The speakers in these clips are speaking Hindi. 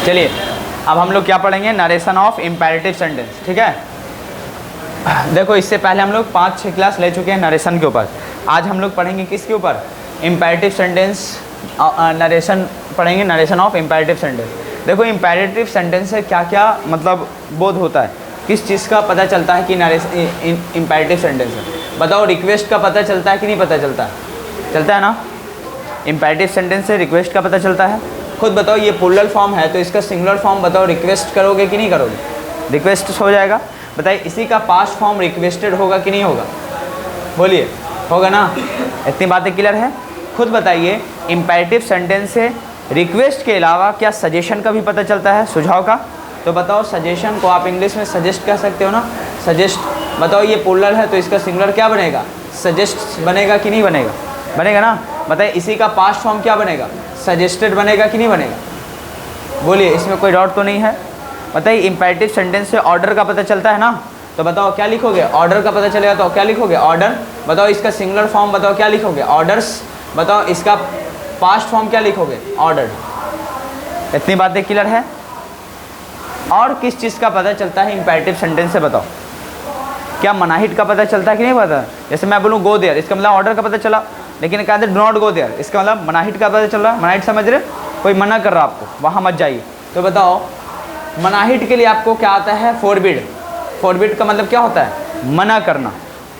चलिए अब हम लोग क्या पढ़ेंगे, नरेशन ऑफ इम्पेरेटिव सेंटेंस। ठीक है, देखो इससे पहले हम लोग 5-6 क्लास ले चुके हैं नरेशन के ऊपर। आज हम लोग पढ़ेंगे किसके ऊपर, इम्पेरेटिव सेंटेंस नरेशन पढ़ेंगे, नरेशन ऑफ इम्पेरेटिव सेंटेंस। देखो इम्पेरेटिव सेंटेंस से क्या क्या मतलब बोध होता है, किस चीज़ का पता चलता है कि इम्पेरेटिव सेंटेंस है। बताओ, रिक्वेस्ट का पता चलता है कि नहीं पता चलता है? चलता है ना। इम्पेरेटिव सेंटेंस से रिक्वेस्ट का पता चलता है। खुद बताओ, ये प्लूरल फॉर्म है तो इसका सिंगुलर फॉर्म बताओ, रिक्वेस्ट करोगे कि नहीं करोगे? रिक्वेस्ट हो जाएगा। बताइए, इसी का पास्ट फॉर्म रिक्वेस्टेड होगा कि नहीं होगा? बोलिए, होगा ना। इतनी बातें क्लियर है। खुद बताइए, इम्पेरेटिव सेंटेंस से रिक्वेस्ट के अलावा क्या सजेशन का भी पता चलता है, सुझाव का? तो बताओ, सजेशन को आप इंग्लिश में सजेस्ट कह सकते हो ना, सजेस्ट। बताओ, ये प्लूरल है तो इसका सिंगुलर क्या बनेगा, सजेस्ट बनेगा कि नहीं बनेगा? बनेगा ना। बताइए, इसी का पास्ट फॉर्म क्या बनेगा, सजेस्टेड बनेगा कि नहीं बनेगा? बोलिए, इसमें कोई डाउट तो नहीं है। बताइए, इम्पेरेटिव सेंटेंस से ऑर्डर का पता चलता है ना, तो बताओ क्या लिखोगे, ऑर्डर का पता चलेगा तो क्या लिखोगे, ऑर्डर। बताओ, इसका सिंगुलर फॉर्म बताओ क्या लिखोगे, ऑर्डर्स। बताओ, इसका पास्ट फॉर्म क्या लिखोगे, ऑर्डर्ड। इतनी बातें क्लियर है। और किस चीज़ का पता चलता है इम्पेरेटिव सेंटेंस से? बताओ, क्या मनाहिट का पता चलता है कि नहीं पता? जैसे मैं बोलूँ गो देयर, इसका मतलब ऑर्डर का पता चला, लेकिन कहते डू नॉट गो देयर, इसका मतलब मनाहिट का पता चल रहा है। मनाहिट समझ रहे, कोई मना कर रहा आपको, वहाँ मत जाइए। तो बताओ, मनाहिट के लिए आपको क्या आता है, फॉरबिड। फॉरबिड का मतलब क्या होता है, मना करना।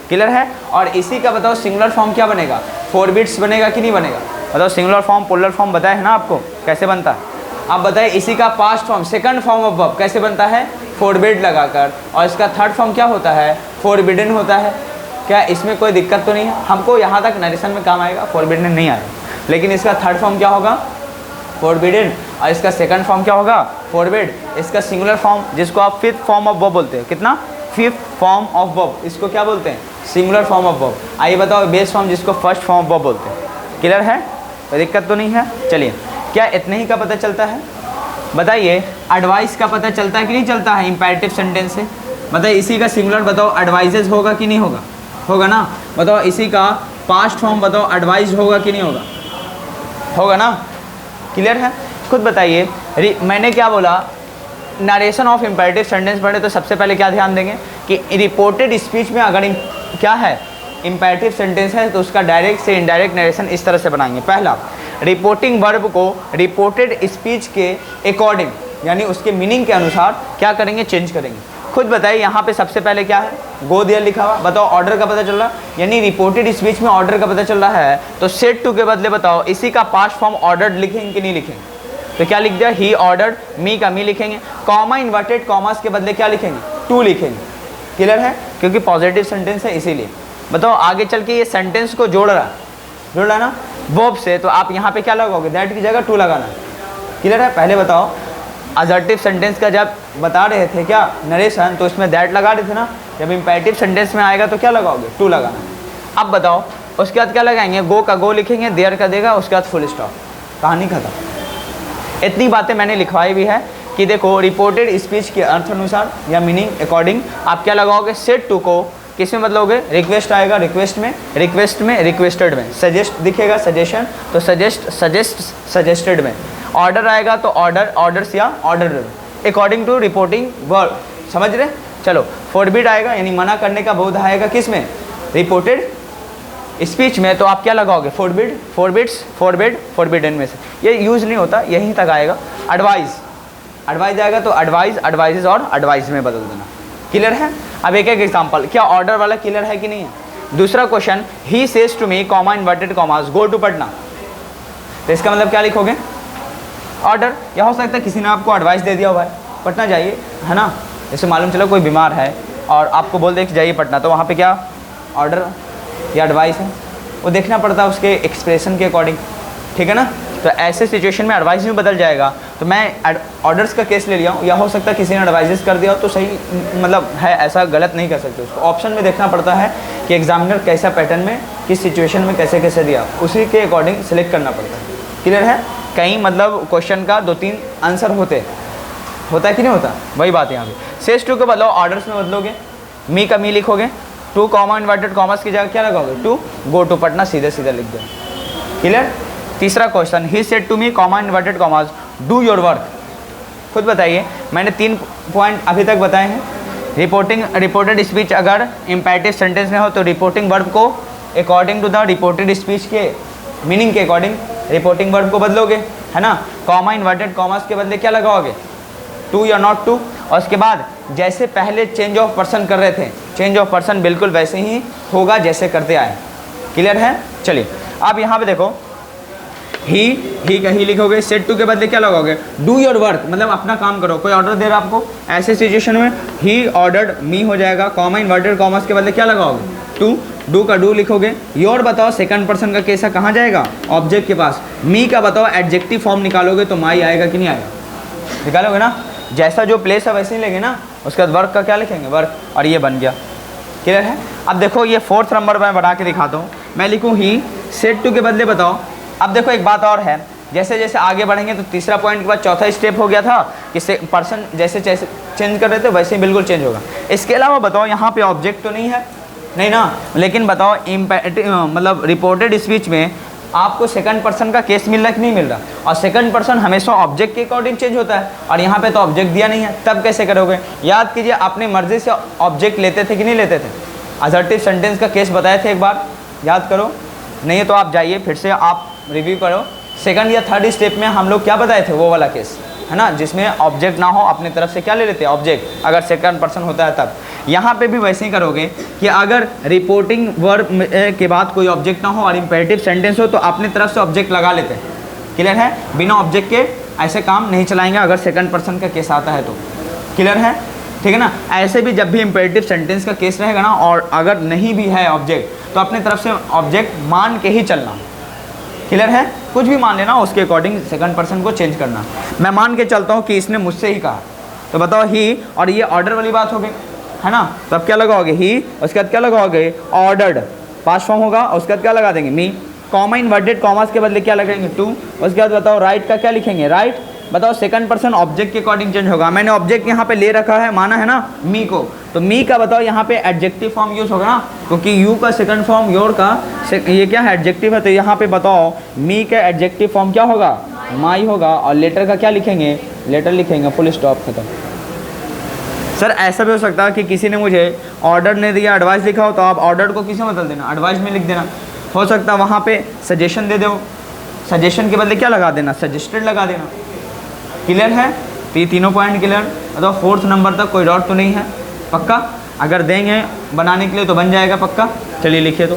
क्लियर है। और इसी का बताओ सिंगुलर फॉर्म क्या बनेगा, फॉरबिड्स बनेगा कि नहीं बनेगा? बताओ, सिंगुलर फॉर्म प्लूरल फॉर्म बताया है ना आपको, कैसे बनता है? आप बताइए, इसी का past form second form of verb कैसे बनता है, फॉरबिड लगाकर। और इसका थर्ड फॉर्म क्या होता है, फॉरबिडन होता है। क्या इसमें कोई दिक्कत तो नहीं है? हमको यहाँ तक नरेशन में काम आएगा, फॉरबिडन नहीं आएगा। लेकिन इसका थर्ड फॉर्म क्या होगा, फॉरबिडन। और इसका सेकंड फॉर्म क्या होगा, फॉरबिड। इसका सिंगुलर फॉर्म, जिसको आप फिफ्थ फॉर्म ऑफ वर्ब बोलते हैं, कितना, फिफ्थ फॉर्म ऑफ वर्ब, इसको क्या बोलते हैं, सिंगुलर फॉर्म ऑफ वर्ब। आइए बताओ, बेस फॉर्म, जिसको फर्स्ट फॉर्म ऑफ वर्ब बोलते हैं। क्लियर है, कोई दिक्कत तो नहीं है? चलिए, क्या इतने ही का पता चलता है? बताइए, एडवाइस का पता चलता है कि नहीं चलता है इम्पेरेटिव सेंटेंस से? बताइए, इसी का सिंगुलर बताओ, एडवाइजेज होगा कि नहीं होगा? होगा ना। बताओ, इसी का पास्ट फॉर्म बताओ, एडवाइज होगा कि नहीं होगा? होगा ना। क्लियर है। खुद बताइए, मैंने क्या बोला, नरेशन ऑफ इम्पेरेटिव सेंटेंस पढ़े तो सबसे पहले क्या ध्यान देंगे कि रिपोर्टेड स्पीच में अगर क्या है, इम्पेरेटिव सेंटेंस है तो उसका डायरेक्ट से इनडायरेक्ट नरेशन इस तरह से बनाएंगे। पहला, रिपोर्टिंग वर्ब को रिपोर्टेड स्पीच के अकॉर्डिंग, यानी उसके मीनिंग के अनुसार क्या करेंगे, चेंज करेंगे। खुद बताइए, यहाँ पे सबसे पहले क्या है, गो देयर लिखा हुआ। बताओ, ऑर्डर का पता चल रहा है, यानी रिपोर्टेड स्पीच में ऑर्डर का पता चल रहा है, तो सेड टू के बदले बताओ इसी का पास्ट फॉर्म ऑर्डर्ड लिखेंगे कि नहीं लिखेंगे? तो क्या लिख दिया, ही ऑर्डर्ड, मी का मी लिखेंगे। कॉमा इन्वर्टेड कॉमास के बदले क्या लिखेंगे, टू लिखेंगे। क्लियर है, क्योंकि पॉजिटिव सेंटेंस है इसीलिए। बताओ, आगे चल के ये सेंटेंस को जोड़ रहा ना वर्ब से, तो आप यहाँ पे क्या लगाओगे, दैट की जगह टू लगाना। क्लियर है। पहले बताओ, असर्टिव सेंटेंस का जब बता रहे थे क्या नरेशन, तो इसमें दैट लगा रहे थे ना। जब इम्पेरेटिव सेंटेंस में आएगा तो क्या लगाओगे, टू लगाना। अब बताओ, उसके बाद क्या लगाएंगे, गो का गो लिखेंगे, देयर का देगा, उसके बाद फुल स्टॉप, कहानी खत्म। इतनी बातें मैंने लिखवाई भी है कि देखो, रिपोर्टेड स्पीच के अर्थ अनुसार या मीनिंग अकॉर्डिंग आप क्या लगाओगे, सेड टू को किस में बदलोगे, रिक्वेस्ट आएगा रिक्वेस्ट में, रिक्वेस्टेड में, सजेस्ट दिखेगा सजेशन, तो सजेस्टेड में, ऑर्डर आएगा तो ऑर्डर्स या order, according to reporting verb. समझ रहे? चलो, फॉरबिड आएगा, यानी मना करने का बोध आएगा किस में, रिपोर्टेड स्पीच में, तो आप क्या लगाओगे, फॉरबिड, फॉरबिड्स, फॉरबिड, फॉरबिडन में से। ये यूज नहीं होता, यहीं तक आएगा। एडवाइज आएगा तो एडवाइज, एडवाइजेज और एडवाइज में बदल देना। क्लियर है। अब एक एग्जांपल, क्या ऑर्डर वाला क्लियर है कि नहीं है? दूसरा question, he says to me, comma inverted commas, go to Patna, तो इसका मतलब क्या लिखोगे, ऑर्डर। या हो सकता है किसी ने आपको एडवाइस दे दिया हो, भाई पटना जाइए, है ना। जैसे मालूम चला कोई बीमार है और आपको बोल दे कि जाइए पटना, तो वहाँ पे क्या ऑर्डर या एडवाइस है, वो देखना पड़ता है उसके एक्सप्रेशन के अकॉर्डिंग। ठीक है ना। तो ऐसे सिचुएशन में एडवाइस में बदल जाएगा। तो मैं ऑर्डर्स का केस ले लिया हूँ, या हो सकता है किसी ने एडवाइजेस कर दिया हो, तो सही मतलब है, ऐसा गलत नहीं कर सकते उसको। ऑप्शन में देखना पड़ता है कि एग्जामिनर कैसा पैटर्न में, किस सिचुएशन में कैसे कैसे दिया, उसी के अकॉर्डिंग सिलेक्ट करना पड़ता है। क्लियर है। कहीं मतलब क्वेश्चन का 2-3 आंसर होता है कि नहीं होता, वही बात है यहाँ पे। सेज टू को बदलो, ऑर्डर्स में बदलोगे, मी का मी लिखोगे, टू कॉमा इन्वर्टेड कॉमर्स की जगह क्या लगाओगे, टू गो टू पटना, सीधे सीधे लिख दो। क्लियर। तीसरा question, he said to me comma inverted commas do your work, खुद बताइए, मैंने 3 पॉइंट अभी तक बताए हैं। रिपोर्टेड स्पीच अगर इम्पेरेटिव सेंटेंस में हो तो रिपोर्टिंग वर्ब को according to the reported speech के मीनिंग के अकॉर्डिंग रिपोर्टिंग वर्ब को बदलोगे, है ना। कॉमा इन्वर्टेड कॉमास के बदले क्या लगाओगे, टू या नॉट टू। और उसके बाद जैसे पहले चेंज ऑफ पर्सन कर रहे थे, चेंज ऑफ पर्सन बिल्कुल वैसे ही होगा जैसे करते आए। क्लियर है। चलिए अब यहाँ पे देखो, ही का ही लिखोगे, सेड टू के बदले क्या लगाओगे, डू योर वर्क, मतलब अपना काम करो। कोई ऑर्डर दे रहा आपको, ऐसे सिचुएशन में ही ऑर्डर्ड मी हो जाएगा। कॉमा इन्वर्टेड कॉमर्स के बदले क्या लगाओगे, टू, डू का डू लिखोगे। योर बताओ सेकंड पर्सन का केस कहाँ जाएगा, ऑब्जेक्ट के पास। मी का बताओ एडजेक्टिव फॉर्म निकालोगे तो माई आएगा कि नहीं आएगा, निकालोगे ना। जैसा जो प्लेस है वैसे ही लेंगे ना। उसके बाद वर्क का क्या लिखेंगे, वर्क, और ये बन गया। क्लियर है। अब देखो ये 4th नंबर मैं बना के दिखाता हूँ। मैं लिखूँ ही, सेड टू के बदले बताओ। अब देखो एक बात और है, जैसे जैसे आगे बढ़ेंगे तो तीसरा पॉइंट के बाद चौथा स्टेप हो गया था कि पर्सन जैसे जैसे चेंज कर रहे थे वैसे ही बिल्कुल चेंज होगा। इसके अलावा बताओ यहाँ पे ऑब्जेक्ट तो नहीं है, नहीं ना, लेकिन बताओ मतलब रिपोर्टेड स्पीच में आपको सेकंड पर्सन का केस मिल रहा है कि नहीं मिल रहा। और सेकंड पर्सन हमेशा ऑब्जेक्ट के अकॉर्डिंग चेंज होता है, और यहाँ पे तो ऑब्जेक्ट दिया नहीं है, तब कैसे करोगे। याद कीजिए अपनी मर्जी से ऑब्जेक्ट लेते थे कि नहीं लेते थे। असर्टिव सेंटेंस का केस बताए थे एक बार, याद करो, नहीं है तो आप जाइए फिर से आप रिव्यू करो। सेकंड या थर्ड स्टेप में हम लोग क्या बताए थे, वो वाला केस है ना, जिसमें ऑब्जेक्ट ना हो, अपनी तरफ से क्या ले लेते हैं, ऑब्जेक्ट, अगर सेकंड पर्सन होता है तब। यहाँ पे भी वैसे ही करोगे कि अगर रिपोर्टिंग वर्ब के बाद कोई ऑब्जेक्ट ना हो और इम्पेरेटिव सेंटेंस हो तो अपनी तरफ से ऑब्जेक्ट लगा लेते हैं। क्लियर है। बिना ऑब्जेक्ट के ऐसे काम नहीं चलाएंगे अगर सेकंड पर्सन का केस आता है तो। क्लियर है, ठीक है ना। ऐसे भी जब भी इम्पेरेटिव सेंटेंस का केस रहेगा ना, और अगर नहीं भी है ऑब्जेक्ट तो अपनी तरफ से ऑब्जेक्ट मान के ही चलना। क्लियर है। कुछ भी मान लेना, उसके अकॉर्डिंग सेकंड पर्सन को चेंज करना। मैं मान के चलता हूँ कि इसने मुझसे ही कहा, तो बताओ ही, और ये ऑर्डर वाली बात हो गई, है ना। तो अब क्या लगाओगे, ही, उसके बाद क्या लगाओगे, ऑर्डर्ड, पास्ट फॉर्म होगा, उसके बाद क्या लगा देंगे, मी। कॉमा इन्वर्टेड कॉमास के बदले क्या लगाएंगे, टू। उसके बाद बताओ राइट का क्या लिखेंगे, राइट। बताओ सेकंड पर्सन ऑब्जेक्ट के अकॉर्डिंग चेंज होगा। मैंने ऑब्जेक्ट यहाँ पे ले रखा है, माना है ना, मी को, तो मी का बताओ यहाँ पे एडजेक्टिव फॉर्म यूज होगा ना, क्योंकि यू का सेकंड फॉर्म, योर का ये क्या है, एडजेक्टिव है। तो यहाँ पे बताओ मी का एडजेक्टिव फॉर्म क्या होगा, माई होगा। और लेटर का क्या लिखेंगे, लेटर लिखेंगे, फुल स्टॉप, खत्म। सर ऐसा भी हो सकता है कि किसी ने मुझे ऑर्डर नहीं दिया, एडवाइस लिखा हो, तो आप ऑर्डर को किसे बदल देना, एडवाइस में लिख देना। हो सकता है वहाँ पे सजेशन दे दो, सजेशन के बदले क्या लगा देना, सजेस्टेड लगा देना। क्लियर है। तो ये तीनों पॉइंट क्लियर। मतलब 4th नंबर तक कोई डाउट तो नहीं है, पक्का। अगर देंगे बनाने के लिए तो बन जाएगा पक्का। चलिए लिखिए। तो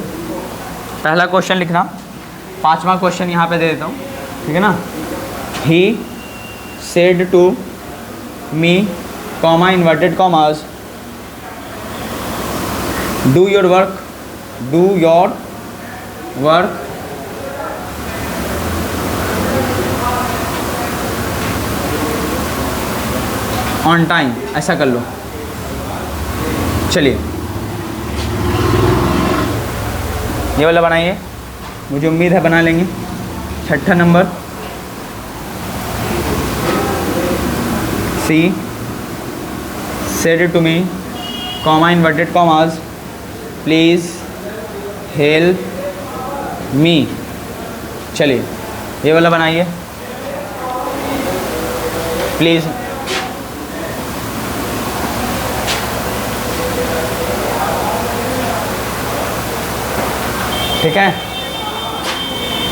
पहला क्वेश्चन लिखना, 5वां क्वेश्चन यहाँ पे दे देता हूँ, ठीक है ना। He said to me, comma inverted commas, do your work, do your work on time, ऐसा कर लो। चलिए ये वाला बनाइए, मुझे उम्मीद है बना लेंगे। 6ठा number, she said to me, comma inverted commas, please help me. चलिए ये वाला बनाइए, प्लीज़। ठीक है।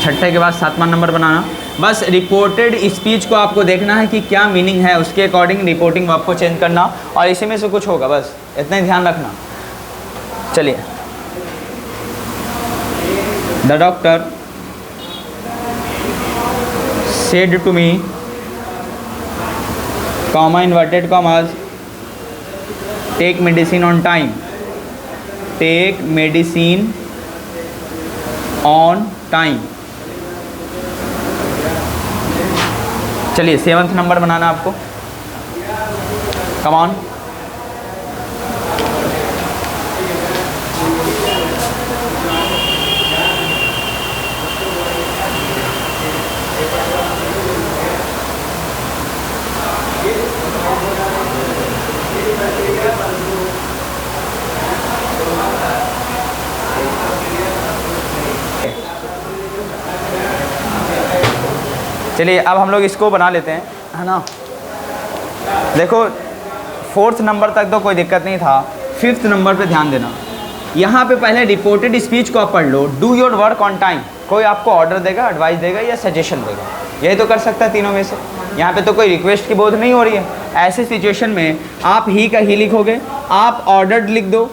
6ठे के बाद 7वां नंबर बनाना। बस रिपोर्टेड स्पीच को आपको देखना है कि क्या मीनिंग है, उसके अकॉर्डिंग रिपोर्टिंग वर्ब को चेंज करना, और इसी में से कुछ होगा, बस इतना ही ध्यान रखना। चलिए, the doctor said to me, comma inverted commas, take medicine on time, take medicine on time. चलिए 7th नंबर बनाना आपको, कम ऑन। चलिए अब हम लोग इसको बना लेते हैं, है ना। देखो 4th नंबर तक तो कोई दिक्कत नहीं था, 5th नंबर पे ध्यान देना। यहाँ पे पहले रिपोर्टेड स्पीच को आप पढ़ लो, do your work on time. कोई आपको ऑर्डर देगा, एडवाइस देगा या सजेशन देगा, यही तो कर सकता है तीनों में से। यहाँ पे तो कोई रिक्वेस्ट की बोध नहीं हो रही है। ऐसे सिचुएशन में आप ही का ही लिखोगे, आप ऑर्डर्ड लिख दो,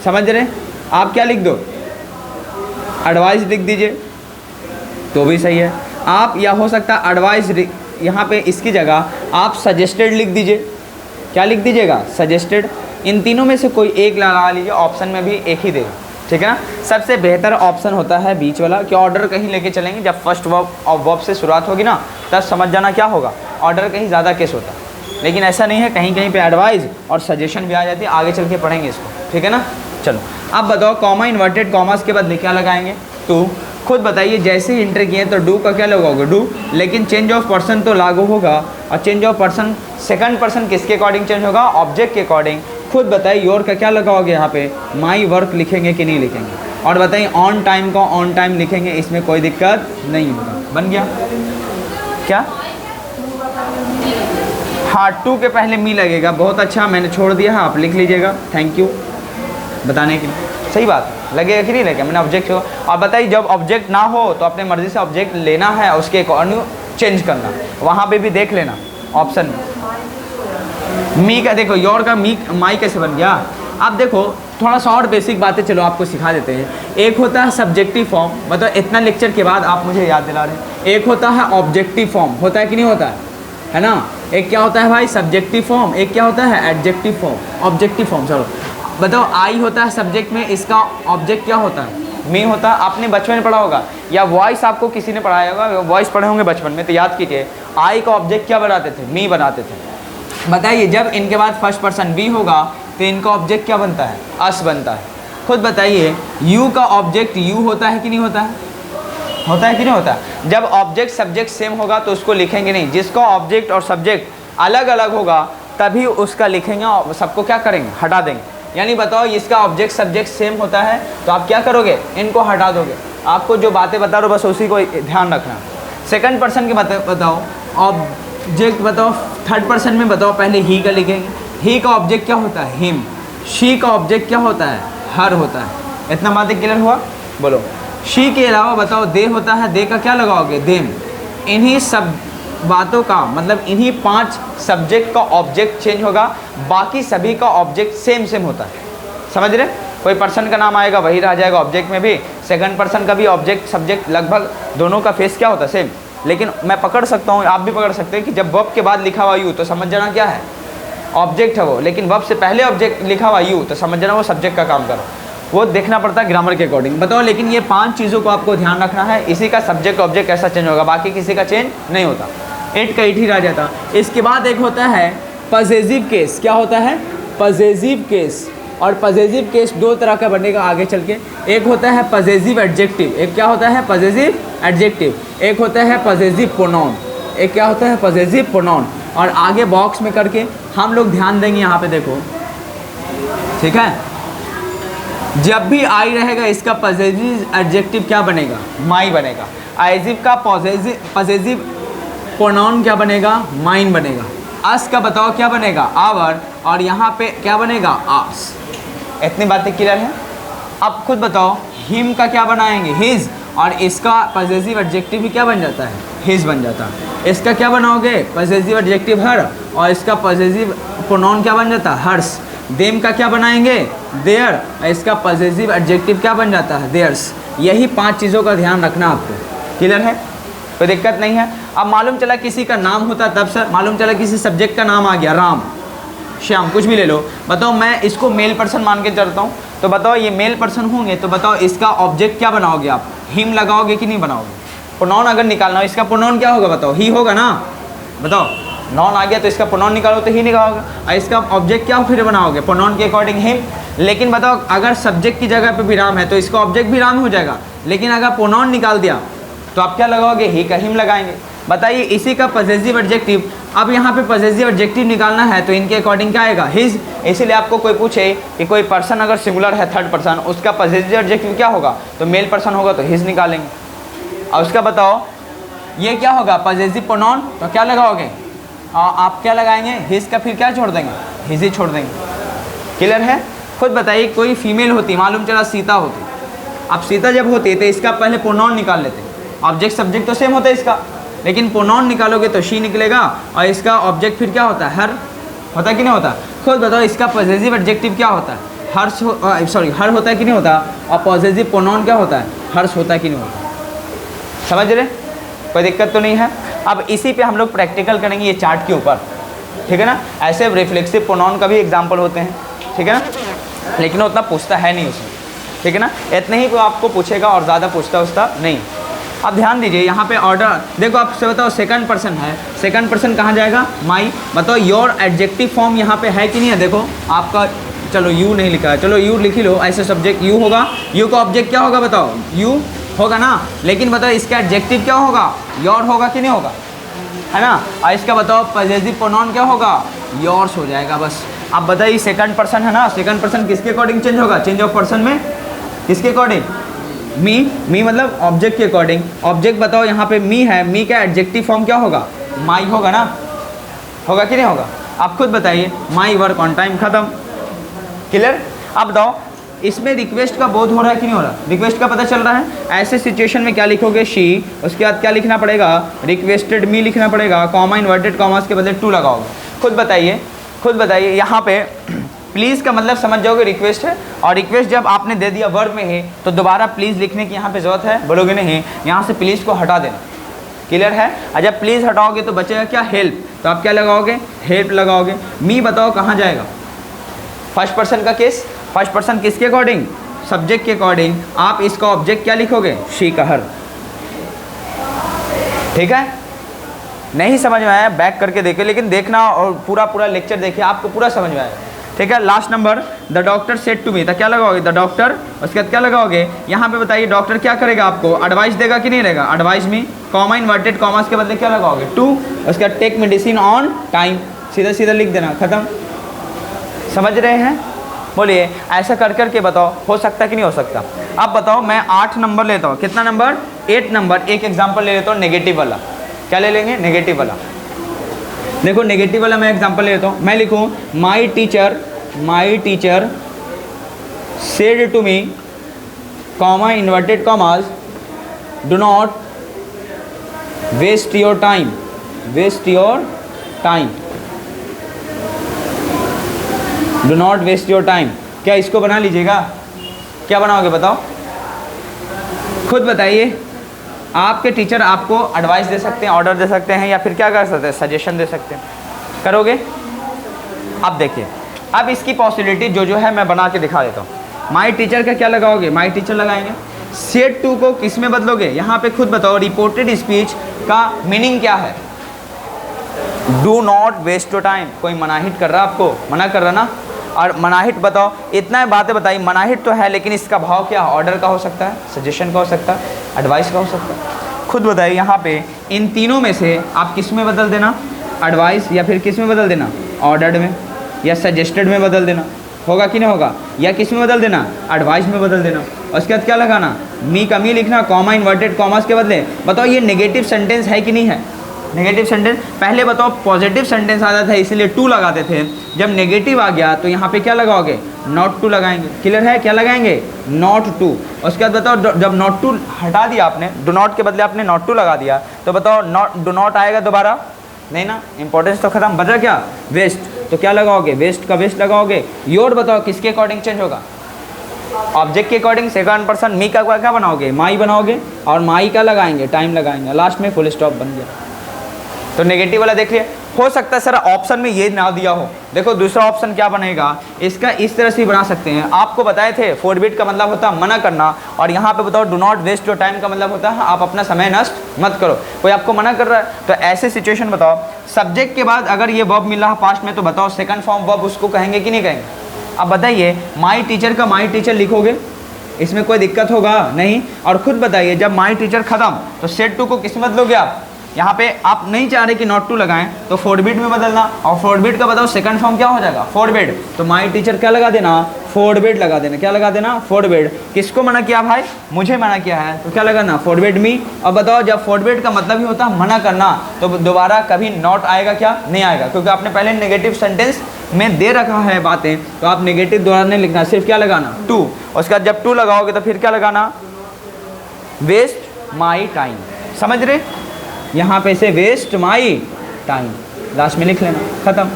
समझ रहे, आप क्या लिख दो, एडवाइस लिख दीजिए तो भी सही है आप, या हो सकता है एडवाइस यहाँ पे इसकी जगह आप सजेस्टेड लिख दीजिए। क्या लिख दीजिएगा, सजेस्टेड। इन तीनों में से कोई एक लगा लीजिए, ऑप्शन में भी एक ही देगा, ठीक है ना। सबसे बेहतर ऑप्शन होता है बीच वाला कि ऑर्डर कहीं लेके चलेंगे। जब फर्स्ट वर्ब से शुरुआत होगी ना, तब समझ जाना क्या होगा, ऑर्डर कहीं ज़्यादा केस होता है। लेकिन ऐसा नहीं है, कहीं कहीं पे एडवाइस और सजेशन भी आ जाती है, आगे चल के पढ़ेंगे इसको, ठीक है ना। चलो अब बताओ, कॉमा इन्वर्टेड कॉमास के बदले क्या लगाएंगे, टू। खुद बताइए, जैसे ही इंटर किए तो डू का क्या लगाओगे, डू। लेकिन चेंज ऑफ पर्सन तो लागू होगा, और change of person second person किसके अकॉर्डिंग चेंज होगा, ऑब्जेक्ट के अकॉर्डिंग। खुद बताइए, योर का क्या लगाओगे यहाँ पे, माई वर्क लिखेंगे कि नहीं लिखेंगे। और बताइए, ऑन टाइम का ऑन टाइम लिखेंगे, इसमें कोई दिक्कत नहीं होगा। बन गया क्या, हाँ, टू के पहले मी लगेगा, बहुत अच्छा, मैंने छोड़ दिया है, आप लिख लीजिएगा। थैंक यू बताने के लिए। सही बात लगेगा कि नहीं लगेगा, मैंने ऑब्जेक्ट हो। और बताइए, जब ऑब्जेक्ट ना हो तो अपने मर्ज़ी से ऑब्जेक्ट लेना है, उसके अकॉर्डिंग चेंज करना, वहाँ पे भी देख लेना ऑप्शन में। मी का देखो, योर का मी माई कैसे बन गया। आप देखो थोड़ा सा और बेसिक बातें चलो आपको सिखा देते हैं। एक होता है सब्जेक्टिव फॉर्म, मतलब इतना लेक्चर के बाद आप मुझे याद दिला रहे हैं। एक होता है ऑब्जेक्टिव फॉर्म, होता है कि नहीं होता है ना। एक क्या होता है भाई, सब्जेक्टिव फॉर्म, एक क्या होता है एडजेक्टिव फॉर्म, ऑब्जेक्टिव फॉर्म। चलो बताओ, आई होता है सब्जेक्ट में, इसका ऑब्जेक्ट क्या होता है, मी होता है। आपने बचपन में पढ़ा होगा, या वॉइस आपको किसी ने पढ़ाया होगा, वॉइस पढ़े होंगे बचपन में, तो याद कीजिए, आई का ऑब्जेक्ट क्या बनाते थे, मी बनाते थे। बताइए, जब इनके बाद फर्स्ट पर्सन वी होगा तो इनका ऑब्जेक्ट क्या बनता है, अस बनता है। खुद बताइए, यू का ऑब्जेक्ट यू होता है कि नहीं होता है, होता है कि नहीं होता है। जब ऑब्जेक्ट सब्जेक्ट सेम होगा तो उसको लिखेंगे नहीं, जिसका ऑब्जेक्ट और सब्जेक्ट अलग अलग होगा तभी उसका लिखेंगे, और सबको क्या करेंगे, हटा देंगे। यानी बताओ, इसका ऑब्जेक्ट सब्जेक्ट सेम होता है तो आप क्या करोगे, इनको हटा दोगे। आपको जो बातें बता रहा हूँ बस उसी को ध्यान रखना। सेकंड पर्सन के बताओ, ऑब्जेक्ट बताओ, थर्ड पर्सन में बताओ, पहले ही का लिखेंगे। ही का ऑब्जेक्ट क्या होता है, हिम। शी का ऑब्जेक्ट क्या होता है, हर होता है। इतना बातें क्लियर हुआ, बोलो। शी के अलावा बताओ, दे होता है, दे का क्या लगाओगे, देम। इन्हीं सब बातों का मतलब इन्हीं 5 सब्जेक्ट का ऑब्जेक्ट चेंज होगा, बाकी सभी का ऑब्जेक्ट सेम सेम होता है। समझ रहे, कोई पर्सन का नाम आएगा वही रह जाएगा ऑब्जेक्ट में भी, सेकंड पर्सन का भी ऑब्जेक्ट सब्जेक्ट लगभग दोनों का फेस क्या होता है, सेम। लेकिन मैं पकड़ सकता हूँ, आप भी पकड़ सकते हैं कि जब वर्ब के बाद लिखा हुआ यू तो समझ जाना क्या है, ऑब्जेक्ट है वो। लेकिन वर्ब से पहले ऑब्जेक्ट लिखा हुआ यू तो समझ जाना वो सब्जेक्ट का काम कर, वो देखना पड़ता है ग्रामर के अकॉर्डिंग। बताओ, लेकिन ये 5 चीज़ों को आपको ध्यान रखना है, इसी का सब्जेक्ट ऑब्जेक्ट ऐसा चेंज होगा, बाकी किसी का चेंज नहीं होता। 8 का 8 ही रह जाता। इसके बाद एक होता है पॉसेसिव केस। क्या होता है, पॉसेसिव केस। और पॉसेसिव केस 2 तरह का बनेगा आगे चल के। एक होता है पॉसेसिव एडजेक्टिव, एक क्या होता है पॉसेसिव एडजेक्टिव, एक होता है पॉसेसिव प्रोनाउन, एक क्या होता है पॉसेसिव प्रोनाउन। और आगे बॉक्स में करके हम लोग ध्यान देंगे, यहाँ पे देखो, ठीक है। जब भी आई रहेगा इसका पॉसेसिव एडजेक्टिव क्या बनेगा, माई बनेगा। आइजिव का पॉसेसिव प्रोनाउन क्या बनेगा, माइन बनेगा। अस का बताओ क्या बनेगा, आवर। और यहाँ पे क्या बनेगा, आस। इतनी बातें क्लियर है। अब खुद बताओ, हिम का क्या बनाएंगे, हिज। और इसका पॉसेसिव एडजेक्टिव भी क्या बन जाता है, हिज बन जाता है। इसका क्या बनाओगे, पॉसेसिव एडजेक्टिव हर। और इसका पॉसेसिव प्रोनाउन क्या बन जाता है, हर्स। देम का क्या बनाएंगे, देयर। इसका पॉसेसिव एडजेक्टिव क्या बन जाता है, देयर्स। यही 5 चीज़ों का ध्यान रखना आपको। क्लियर है, कोई दिक्कत नहीं है। अब मालूम चला किसी का नाम होता तब सर, मालूम चला किसी सब्जेक्ट का नाम आ गया, राम, श्याम, कुछ भी ले लो। बताओ, मैं इसको मेल पर्सन मान के चलता हूँ, तो बताओ ये मेल पर्सन होंगे, तो बताओ इसका ऑब्जेक्ट क्या बनाओगे आप, हिम लगाओगे कि नहीं बनाओगे। प्रोनाउन अगर निकालना हो, इसका प्रोनाउन क्या होगा बताओ, ही होगा ना। बताओ, नॉन आ गया तो इसका प्रोनाउन निकालो तो ही निकालोगे। और इसका ऑब्जेक्ट क्या फिर बनाओगे, प्रोनाउन के अकॉर्डिंग हिम। लेकिन बताओ, अगर सब्जेक्ट की जगह पे भी राम है तो इसका ऑब्जेक्ट भी राम हो जाएगा। लेकिन अगर प्रोनाउन निकाल दिया तो आप क्या लगाओगे, ही का हिम लगाएंगे। बताइए, इसी का पॉसेसिव एडजेक्टिव। अब यहाँ पे पॉसेसिव एडजेक्टिव निकालना है तो इनके अकॉर्डिंग क्या आएगा, हिज। इसीलिए आपको कोई पूछे कि कोई पर्सन अगर सिंगुलर है, थर्ड पर्सन, उसका पॉसेसिव एडजेक्टिव क्या होगा, तो मेल पर्सन होगा तो हिज निकालेंगे। और उसका बताओ ये क्या होगा, पॉसेसिव प्रोनाउन, तो क्या लगाओगे, और आप क्या लगाएंगे, हिज का फिर क्या छोड़ देंगे, हिज ही छोड़ देंगे। क्लियर है? खुद बताइए, कोई फीमेल होती, मालूम चला सीता होती, अब सीता जब होती तो इसका पहले प्रोनाउन निकाल लेते, ऑब्जेक्ट सब्जेक्ट तो सेम होता है इसका, लेकिन प्रोनाउन निकालोगे तो शी निकलेगा और इसका ऑब्जेक्ट फिर क्या होता है, हर होता है कि नहीं होता। खुद बताओ इसका पॉजेसिव एडजेक्टिव क्या होता है, हर्ष सॉरी हर होता है कि नहीं होता, और पॉजेसिव प्रोनाउन क्या होता है, हर्ष होता है कि नहीं होता। समझ रहे, कोई दिक्कत तो नहीं है। अब इसी पे हम लोग प्रैक्टिकल करेंगे ये चार्ट के ऊपर, ठीक है ना। ऐसे रिफ्लेक्सिव प्रोनाउन का भी एग्जाम्पल होते हैं, ठीक है ना, लेकिन उतना पूछता है नहीं उसमें, ठीक है ना, इतने ही को आपको पूछेगा और ज़्यादा पूछता उसका नहीं। अब ध्यान दीजिए यहाँ पे ऑर्डर देखो, आपसे बताओ सेकंड पर्सन है, सेकंड पर्सन कहाँ जाएगा, माई। बताओ योर एडजेक्टिव फॉर्म यहाँ पे है कि नहीं है, देखो आपका, चलो यू नहीं लिखा है, चलो यू लिख ही लो, ऐसे सब्जेक्ट यू होगा, यू का ऑब्जेक्ट क्या होगा बताओ, यू होगा ना, लेकिन बताओ इसका एडजेक्टिव क्या होगा, योर होगा कि नहीं होगा, है ना। और इसका बताओ पॉजेसिव प्रोनाउन क्या होगा, योर्स हो जाएगा बस। अब बताइए सेकंड पर्सन है ना, सेकंड पर्सन किसके अकॉर्डिंग चेंज होगा, चेंज ऑफ पर्सन में किसके अकॉर्डिंग, मी मतलब ऑब्जेक्ट के अकॉर्डिंग। ऑब्जेक्ट बताओ यहाँ पे मी है, मी का एडजेक्टिव फॉर्म क्या होगा, माई होगा ना, होगा कि नहीं होगा। आप खुद बताइए, माई वर्क ऑन टाइम, खत्म। क्लियर। अब बताओ इसमें रिक्वेस्ट का बोध हो रहा है कि नहीं हो रहा, रिक्वेस्ट का पता चल रहा है। ऐसे सिचुएशन में क्या लिखोगे, शी, उसके बाद क्या लिखना पड़ेगा, रिक्वेस्टेड मी लिखना पड़ेगा, कॉमा इन्वर्टेड कॉमास के बदले टू लगाओगे। खुद बताइए यहाँ पे प्लीज़ का मतलब समझ जाओगे रिक्वेस्ट है, और रिक्वेस्ट जब आपने दे दिया वर्ब में है तो दोबारा प्लीज़ लिखने की यहाँ पे ज़रूरत है, बोलोगे नहीं, यहाँ से प्लीज़ को हटा देना। क्लियर है। और जब प्लीज़ हटाओगे तो बचेगा क्या, हेल्प, तो आप क्या लगाओगे, हेल्प लगाओगे। मी बताओ कहाँ जाएगा, फर्स्ट पर्सन का केस, फर्स्ट पर्सन किसके अकॉर्डिंग, सब्जेक्ट के अकॉर्डिंग। आप इसका ऑब्जेक्ट क्या लिखोगे, शी का हर। ठीक है, नहीं समझ में आया बैक करके देखिए, लेकिन देखना और पूरा लेक्चर देखिए, आपको पूरा समझ में आएगा। ठीक है। Last number, the doctor said to me, तो क्या लगाओगे, द डॉक्टर, उसके बाद क्या लगाओगे, यहाँ पे बताइए डॉक्टर क्या करेगा, आपको एडवाइस देगा कि नहीं देगा, एडवाइस मी, कॉमा इन्वर्टेड कॉमास के बदले क्या लगाओगे, टू, उसके बाद टेक मेडिसिन ऑन टाइम, सीधा सीधा लिख देना, खत्म। समझ रहे हैं, बोलिए। ऐसा कर करके बताओ, हो सकता है कि नहीं हो सकता। अब बताओ मैं 8 नंबर लेता हूँ, कितना नंबर, 8 नंबर। एक एग्जाम्पल ले लेता हूँ नेगेटिव वाला, क्या ले लेंगे, नेगेटिव वाला। देखो नेगेटिव वाला मैं एग्जांपल लेता हूँ, मैं लिखूँ my teacher said to me, comma inverted commas, do not waste your time, do not waste your time. क्या इसको बना लीजिएगा, क्या बनाओगे बताओ, खुद बताइए। आपके टीचर आपको एडवाइस दे सकते हैं, ऑर्डर दे सकते हैं, या फिर क्या कर सकते हैं, सजेशन दे सकते हैं, करोगे। अब देखिए, अब इसकी पॉसिबिलिटी जो है मैं बना के दिखा देता हूँ। माई टीचर का क्या लगाओगे, माई टीचर लगाएंगे। सेड टू को किस में बदलोगे, यहाँ पे खुद बताओ। रिपोर्टेड स्पीच का मीनिंग क्या है, do not waste your time. कोई मनाहित कर रहा, आपको मना कर रहा ना, और मनाहित बताओ, इतना बातें बताई, मनाहित तो है, लेकिन इसका भाव क्या, ऑर्डर का हो सकता है, सजेशन का हो सकता है, एडवाइस का हो सकता है। खुद बताइए यहाँ पे इन तीनों में से आप किस में बदल देना, एडवाइस, या फिर किस में बदल देना, ऑर्डर्ड में, या सजेस्टेड में बदल देना, होगा कि नहीं होगा, या किस में बदल देना, एडवाइस में बदल देना। उसके बाद क्या लगाना, मी का मी लिखना, कॉमा इन्वर्टेड कॉमास के बदले। बताओ ये नेगेटिव सेंटेंस है कि नहीं है, नेगेटिव सेंटेंस। पहले बताओ पॉजिटिव सेंटेंस आता था इसीलिए टू लगाते थे, जब नेगेटिव आ गया तो यहाँ पे क्या लगाओगे, नॉट टू लगाएंगे। क्लियर है, क्या लगाएंगे, नॉट टू। उसके बाद बताओ जब नॉट टू हटा दिया आपने, डू नॉट के बदले आपने नॉट टू लगा दिया, तो बताओ नॉट, डू नॉट आएगा दोबारा नहीं ना, इंपॉर्टेंस तो खत्म, बचा क्या, वेस्ट। तो क्या लगाओगे, वेस्ट का वेस्ट लगाओगे। योर बताओ किसके अकॉर्डिंग चेंज होगा, ऑब्जेक्ट के अकॉर्डिंग। सेकंड पर्सन मी का क्या बनाओगे, माई बनाओगे, और माई का लगाएंगे, टाइम लगाएंगे, लास्ट में फुल स्टॉप बन गया। तो नेगेटिव वाला देख लिया। हो सकता है सर ऑप्शन में ये ना दिया हो, देखो दूसरा ऑप्शन क्या बनेगा, इसका इस तरह से बना सकते हैं। आपको बताए थे फोरबिड का मतलब होता है मना करना, और यहाँ पे बताओ do not waste your time का मतलब होता है आप अपना समय नष्ट मत करो। कोई आपको मना कर रहा है तो ऐसे सिचुएशन बताओ। सब्जेक्ट के बाद अगर ये वर्ब मिल रहा है पास्ट में, तो बताओ सेकंड फॉर्म वर्ब उसको कहेंगे कि नहीं कहेंगे। अब बताइए माई टीचर का माई टीचर लिखोगे, इसमें कोई दिक्कत होगा नहीं। और खुद बताइए जब माई टीचर खत्म तो सेड टू को किस में बदलोगे आप, यहाँ पे आप नहीं चाह रहे कि नॉट टू लगाएं तो 4 बिट में बदलना, और 4 बिट का बताओ सेकंड फॉर्म क्या हो जाएगा 4 बिट, तो माय टीचर क्या लगा देना 4 बिट लगा देना, क्या लगा देना 4 बिट। किसको मना किया भाई, मुझे मना किया है, तो क्या लगाना 4 बिट मी। अब बताओ जब 4 बिट का मतलब ही होता है मना करना, तो दोबारा कभी नॉट आएगा क्या, नहीं आएगा, क्योंकि आपने पहले नेगेटिव सेंटेंस में दे रखा है बातें, तो आप नेगेटिव दोबारा नहीं लिखना, सिर्फ क्या लगाना 2। उसके बाद जब 2 लगाओगे तो फिर क्या लगाना वेस्ट माई टाइम, समझ रहे, यहाँ पे से वेस्ट माई टाइम लास्ट में लिख लेना, ख़त्म।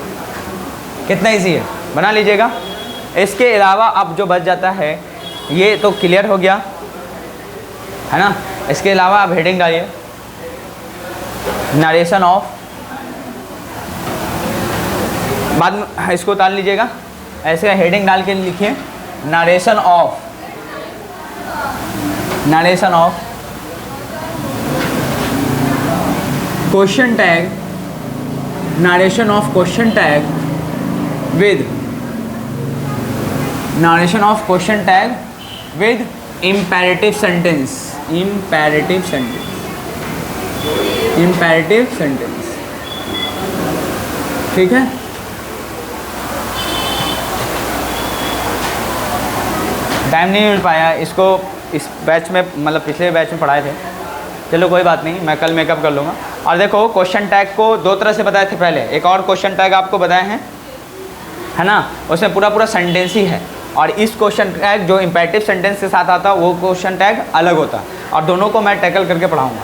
कितना इजी है, बना लीजिएगा। इसके अलावा अब जो बच जाता है ये तो क्लियर हो गया है ना। इसके अलावा आप हेडिंग डालिए नरेशन ऑफ, बाद में इसको उतार लीजिएगा, ऐसे हेडिंग डाल के लिखिए narration of, narration of question tag, narration of question tag with, narration of question tag with imperative sentence, imperative sentence, imperative sentence, ठीक है। टाइम नहीं मिल पाया इसको, इस बैच में मतलब पिछले बैच में पढ़ाए थे, चलो कोई बात नहीं, मैं कल मेकअप कर लूँगा। और देखो क्वेश्चन टैग को 2 तरह से बताए थे पहले, एक और क्वेश्चन टैग आपको बताए हैं है ना, उसमें पूरा पूरा सेंटेंस ही है, और इस क्वेश्चन टैग जो इम्पेरेटिव सेंटेंस के साथ आता है वो क्वेश्चन टैग अलग होता है, और दोनों को मैं टैकल करके पढ़ाऊँगा,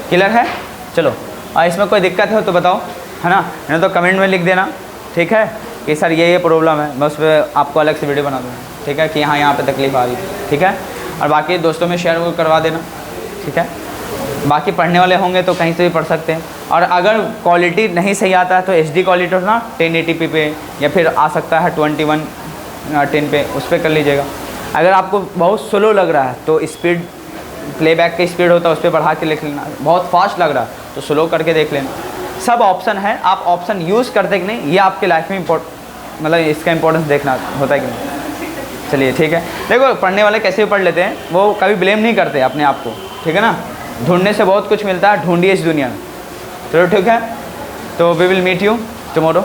क्लियर है। चलो, और इसमें कोई दिक्कत है तो बताओ है ना, नहीं तो कमेंट में लिख देना, ठीक है, कि सर ये प्रॉब्लम है, मैं उस पर आपको अलग से वीडियो बना दूँगा, ठीक है, कि हाँ यहाँ पे तकलीफ आ रही है, ठीक है। और बाकी दोस्तों में शेयर करवा देना, ठीक है। बाकी पढ़ने वाले होंगे तो कहीं से भी पढ़ सकते हैं, और अगर क्वालिटी नहीं सही आता है तो HD क्वालिटी ना 1080p पे, या फिर आ सकता है 2110 पे, उस पर कर लीजिएगा। अगर आपको बहुत स्लो लग रहा है तो स्पीड, प्लेबैक की स्पीड होता है उस पर बढ़ा के लिख लेना, बहुत फास्ट लग रहा है तो स्लो करके देख लेना, सब ऑप्शन है, आप ऑप्शन यूज़ करते कि नहीं ये आपके लाइफ में मतलब इसका इंपॉर्टेंस देखना होता है कि नहीं। चलिए ठीक है, देखो पढ़ने वाले कैसे भी पढ़ लेते हैं, वो कभी ब्लेम नहीं करते अपने आप को, ठीक है ना, ढूंढने से बहुत कुछ मिलता है, ढूंढिए इस दुनिया में। चलो ठीक है, तो we will meet you tomorrow.